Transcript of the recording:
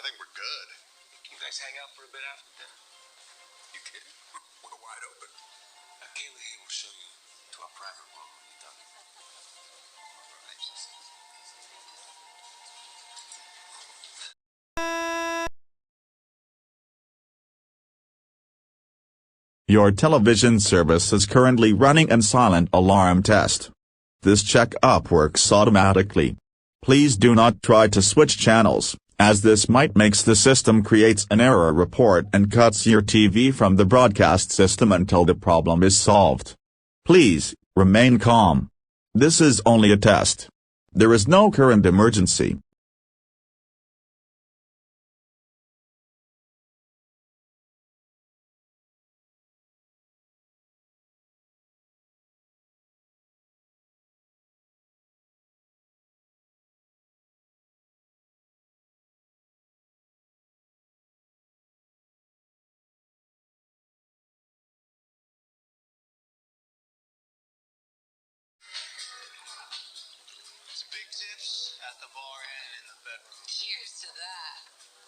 I think we're good. You guys hang out for a bit after dinner? You kidding? We're wide open. Kayla here will show you to our private room when you're done. Your television service is currently running an silent alarm test. This checkup works automatically. Please do not try to switch channels, as this might makes the system creates an error report and cuts your TV from the broadcast system until the problem is solved. Please, remain calm. This is only a test. There is no current emergency. Some big tips at the bar and in the bedroom. Cheers to that.